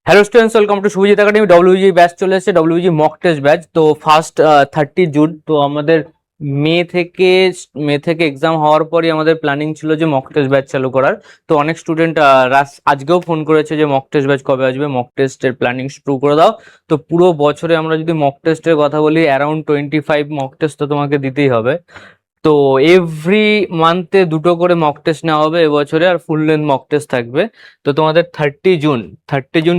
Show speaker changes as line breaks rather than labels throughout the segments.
Hello students, welcome to Subhajit academy. WG batch চলে এসেছে, WG mock test batch. তো first 30 June তো আমাদের মে থেকে এক্সাম হওয়ার পরই আমাদের প্ল্যানিং ছিল যে মক টেস্ট ব্যাচ চালু করার। তো অনেক স্টুডেন্ট আজকেও ফোন করেছে যে মক টেস্ট ব্যাচ কবে আসবে, মক টেস্টের প্ল্যানিং শুরু করে দাও। তো পুরো বছরে আমরা যদি মক টেস্টের কথা বলি, অ্যারাউন্ড 25 মক টেস্ট তো তোমাকে দিতেই হবে। তো এভরি মান্থে দুটো করে মক টেস্ট নেওয়া হবে এবছরে, আর ফুল লেন্থ মক টেস্ট থাকবে। তো তোমাদের 30 জুন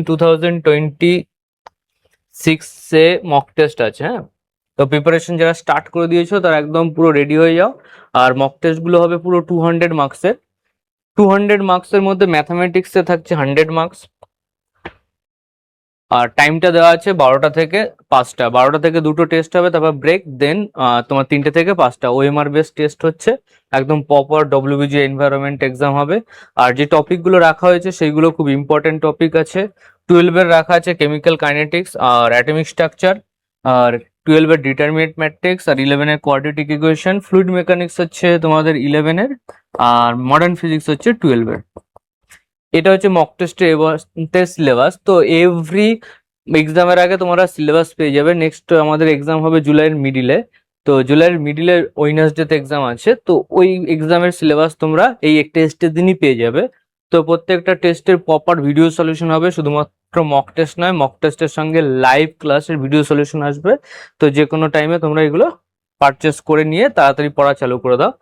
2026 মক টেস্ট আছে। হ্যাঁ, তো প্রিপারেশন যারা স্টার্ট করে দিয়েছো তারা একদম পুরো রেডি হয়ে যাও। আর মক টেস্ট গুলো হবে পুরো 200 মার্কসের। 200 মার্কসের মধ্যে ম্যাথামেটিক্সে থাকছে 100 মার্কস। আর টাইমটা দেওয়া আছে 12টা থেকে 5টা। 12টা থেকে দুটো টেস্ট হবে, তারপর ব্রেক, দেন তোমার 3টে থেকে 5টা ওএমআর বেস টেস্ট হচ্ছে। একদম প্রপার ডব্লিউবিজি এনভায়রনমেন্ট এক্সাম হবে। আর যে টপিকগুলো রাখা হয়েছে সেইগুলো খুব ইম্পর্টেন্ট টপিক আছে। 12-এর রাখা আছে কেমিক্যাল কাইনেটিক্স আর অ্যাটমিক স্ট্রাকচার, আর 12-এর ডিটারমিনেন্ট ম্যাট্রিক্স, আর 11-এর কোয়াড্রেটিক ইকুয়েশন। ফ্লুইড মেকানিক্স হচ্ছে তোমাদের 11-এর, আর মডার্ন ফিজিক্স হচ্ছে 12-এর। এটা হচ্ছে মক টেস্টের সিলেবাস। তো এভরি এক্সামের আগে তোমরা সিলেবাস পেয়ে যাবে। নেক্সট আমাদের এক্সাম হবে জুলাইয়ের মিডিলে। তো জুলাইয়ের মিডিলে ওয়েডনেসডেতে এক্সাম আছে। তো ওই এক্সামের সিলেবাস তোমরা এই টেস্টের দিনই পেয়ে যাবে। তো প্রত্যেকটা টেস্টের প্রপার ভিডিও সলিউশন হবে, শুধুমাত্র মক টেস্ট নয়, মক টেস্টের সঙ্গে লাইভ ক্লাসের ভিডিও সলিউশন আসবে। তো যে কোনো টাইমে তোমরা এগুলো পারচেস করে নিয়ে তাড়াতাড়ি পড়া চালু করে দাও।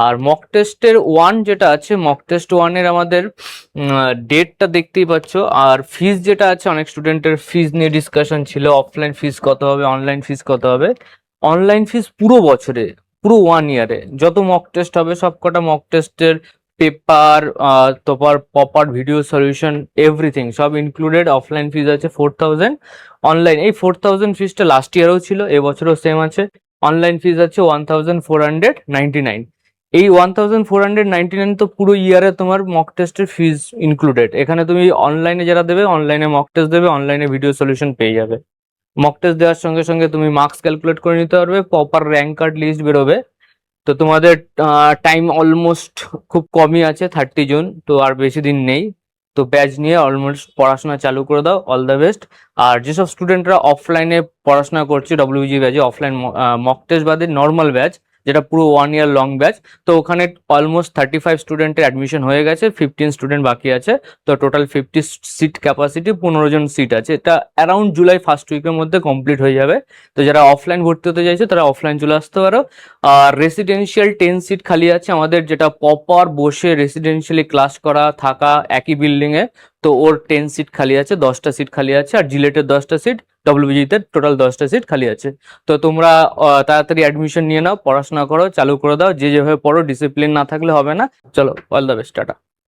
আর মক টেস্টের ওয়ান যেটা আছে, মক টেস্ট ওয়ানের আমাদের ডেটটা দেখতেই পাচ্ছ। আর ফিজ যেটা আছে, অনেক স্টুডেন্টের ফিজ নিয়ে ডিসকাশন ছিল, অফলাইন ফিজ কত হবে, অনলাইন ফিজ কত হবে। অনলাইন ফিজ পুরো বছরে, পুরো 1 ইয়ারে যত মক টেস্ট হবে সবকটা মক টেস্টের পেপার, তারপর প্রপার ভিডিও সলিউশন, এভরিথিং সব ইনক্লুডেড। অফলাইন ফিজ আছে 4000। অনলাইন এই 4000 ফিজটা লাস্ট ইয়ারেও ছিল, এবছরও সেম আছে। অনলাইন ফিজ আছে 1499। এই 1499 তো পুরো ইয়ারে তোমার মক টেস্টের ফিজ ইনক্লুডেড। এখানে তুমি অনলাইনে যারা দেবে, অনলাইনে মক টেস্ট দেবে, অনলাইনে ভিডিও সলিউশন পেয়ে যাবে। মক টেস্ট দেওয়ার সঙ্গে সঙ্গে তুমি মার্কস ক্যালকুলেট করে নিতে পারবে, প্রপার র্যাঙ্ক কার্ড লিস্ট বেরোবে। তো তোমাদের টাইম অলমোস্ট খুব কমই আছে, 30 জুন, তো আর বেশি দিন নেই। তো ব্যাচ নিয়ে অলমোস্ট পড়াশোনা চালু করে দাও। All the best. আর যেসব স্টুডেন্টরা অফলাইনে পড়াশোনা করছে ডব্লিউজি ব্যাচে, অফলাইন মক টেস্ট বাদে নর্মাল ব্যাচ যেটা পুরো 1 ইয়ার লং ব্যাচ, তো ওখানে অলমোস্ট 35 স্টুডেন্টের অ্যাডমিশন হয়ে গেছে, 15 স্টুডেন্ট বাকি আছে। তো টোটাল 50 সিট ক্যাপাসিটি, 15 জন সিট আছে। এটা অ্যারাউন্ড জুলাই ফার্স্ট উইকের মধ্যে কমপ্লিট হয়ে যাবে। তো যারা অফলাইন ভর্তি হতে চাইছে তারা অফলাইন চলে আসতে পারো। আর রেসিডেন্সিয়াল 10 সিট খালি আছে আমাদের, যেটা প্রপার বসে রেসিডেন্সিয়ালি ক্লাস করা থাকা একই বিল্ডিং এ। তো ওর 10 সিট খালি আছে, 10টা সিট খালি আছে। আর জিলেটের 10টা সিট, ডব্লিউবিজিতে টোটাল 10টা সিট খালি আছে। তো তোমরা তাড়াতাড়ি অ্যাডমিশন নিয়ে নাও, পড়াশোনা করো, চালু করে দাও। যে যেভাবে পড়ো, ডিসিপ্লিন না থাকলে হবে না। চলো, অল দ্য বেস্ট, টাটা।